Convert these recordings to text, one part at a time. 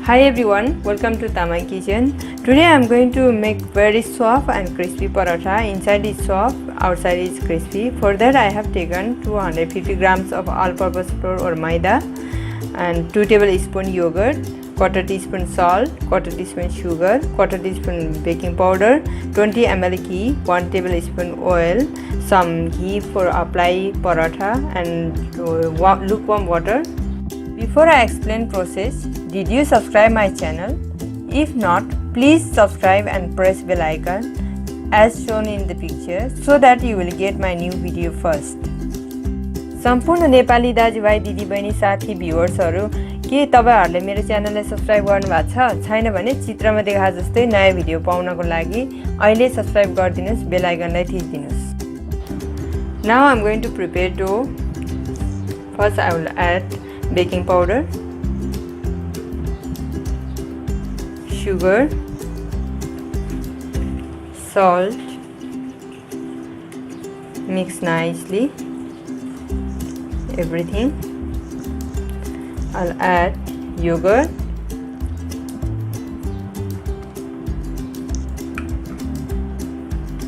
Hi everyone, welcome to Tamang Kitchen. Today I am going to make very soft and crispy paratha. Inside is soft, outside is crispy. For that I have taken 250 grams of all-purpose flour or maida and 2 tablespoon yogurt, quarter teaspoon salt, quarter teaspoon sugar, quarter teaspoon baking powder, 20 ml ghee, 1 tablespoon oil, some ghee for apply paratha and lukewarm water. Before I explain process, did you subscribe my channel? If not, please subscribe and press bell icon as shown in the picture so that you will get my new video first. सम्पूर्ण नेपाली दाजुभाइ दिदीबहिनी साथी भ्युअर्सहरु के तपाईहरुले मेरो च्यानललाई subscribe गर्नुभएको छ छैन भने चित्रमा देखा जस्तै नयाँ भिडियो पाउनको लागि अहिले सब्स्क्राइब गरिदिनुस् बेल आइकनलाई थिच्दिनुस्. Now I am going to prepare dough. First I will add baking powder, sugar, salt, mix nicely everything. I'll add yogurt,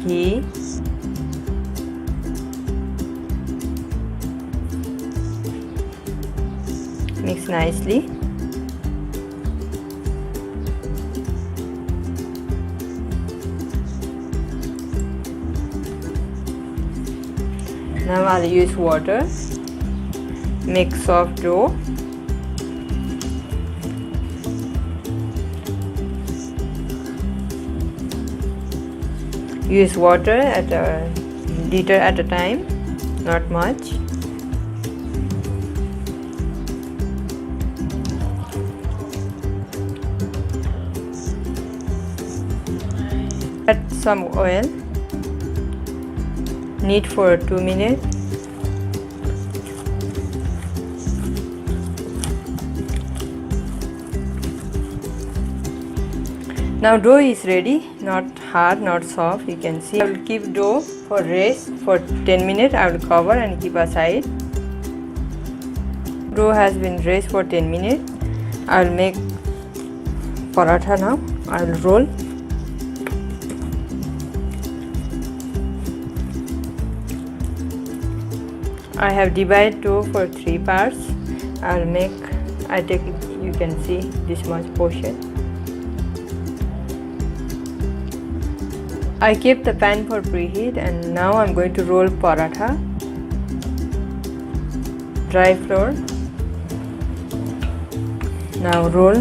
ghee, mix nicely. Now I'll use water, make soft dough. Use water at a liter at a time, not much. Add some oil, knead for 2 minutes. Now dough is ready, not hard, not soft, you can see. I will keep dough for rest for 10 minutes. I will cover and keep aside. Dough has been rest for 10 minutes. I will make paratha now. I will roll. I have divided dough for 3 parts. I take it, you can see this much portion. I keep the pan for preheat and now I'm going to roll paratha. Dry flour. Now roll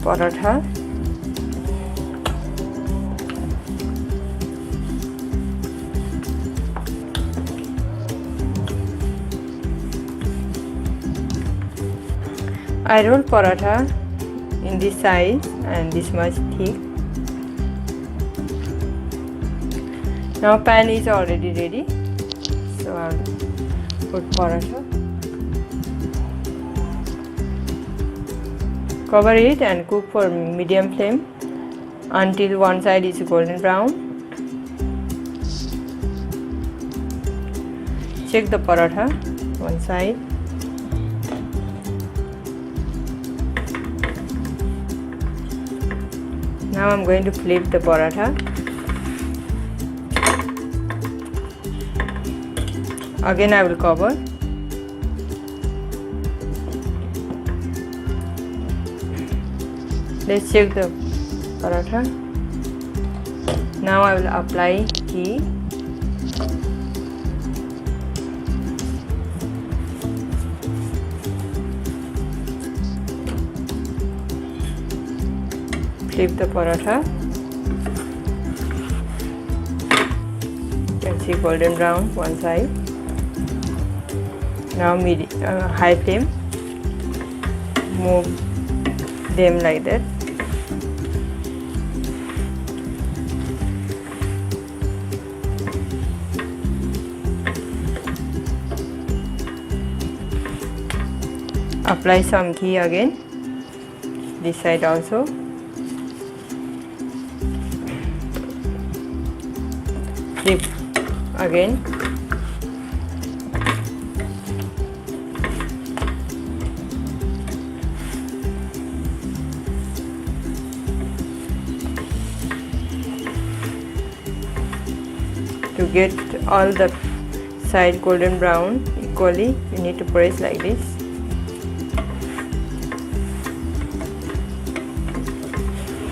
paratha. I roll paratha in this size and this much thick. Now pan is already ready, so I'll put paratha. Cover it and cook for medium flame until one side is golden brown. Check the paratha, one side. Now I'm going to flip the paratha. Again I will cover. Let's check the paratha. Now I will apply ghee. Flip the paratha. You can see golden brown one side. Now high flame, move them like that. Apply some ghee again, this side also. Flip again. To get all the side golden brown equally, you need to press like this.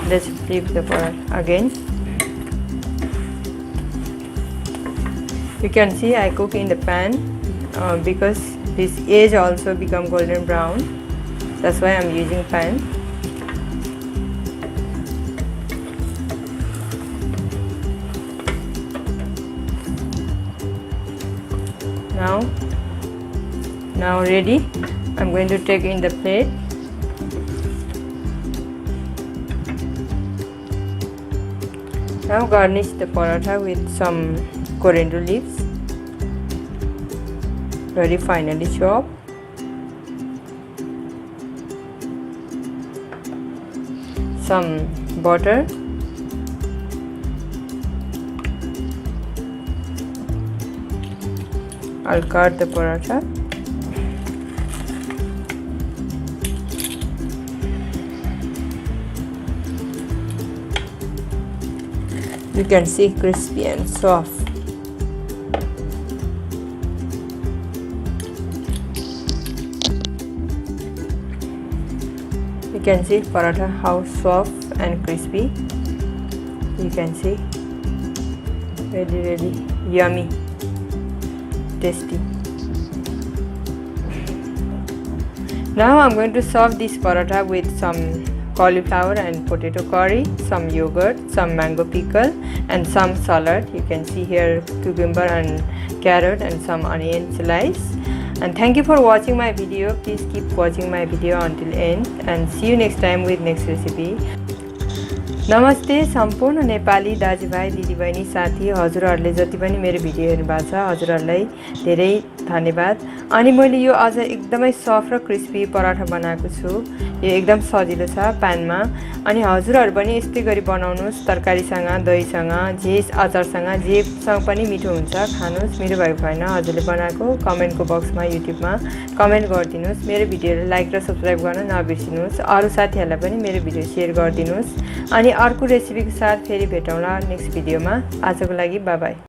Let's flip the paratha again. You can see I cook in the pan because this edge also become golden brown. That's why I'm using pan. Now ready. I'm going to take in the plate. Now garnish the paratha with some coriander leaves, very finely chopped. Some butter, I'll cut the paratha. You can see crispy and soft. You can see paratha how soft and crispy. You can see really yummy, tasty. Now I'm going to serve this paratha with some cauliflower and potato curry, some yogurt, some mango pickle and some salad. You can see here cucumber and carrot and some onion slice. And thank you for watching my video. Please keep watching my video until end and see you next time with next recipe. नमस्ते सम्पूर्ण नेपाली दाजुभाइ दिदीबहिनी साथी हजुरहरूले जति पनि मेरो video हेर्नुभएको छ हजुरहरूलाई धेरै धन्यवाद। अनि मैले यो आज एकदमै सफ्ट र क्रिस्पी पराठा बनाएको छु। यो एकदम सजिलो छ प्यानमा। अनि हजुरहरू पनि यस्तै गरी बनाउनुस्, तरकारीसँग, दहीसँग, जे अचारसँग, जेसँग पनि मिठो हुन्छ। खानुस्, मिठो भएको भएन हजुरले बनाएको कमेन्टको बक्समा युट्युबमा कमेन्ट गरिदिनुस्। मेरो भिडियोलाई लाइक र सब्स्क्राइब गर्न नबिर्सिनुस्। अरू साथीहरूलाई पनि मेरो भिडियो शेयर गरिदिनुस्। अनि अर्को रेसिपीको साथ फेरि भेटौँला नेक्स्ट भिडियोमा। आजको लागि बाइ बाइ।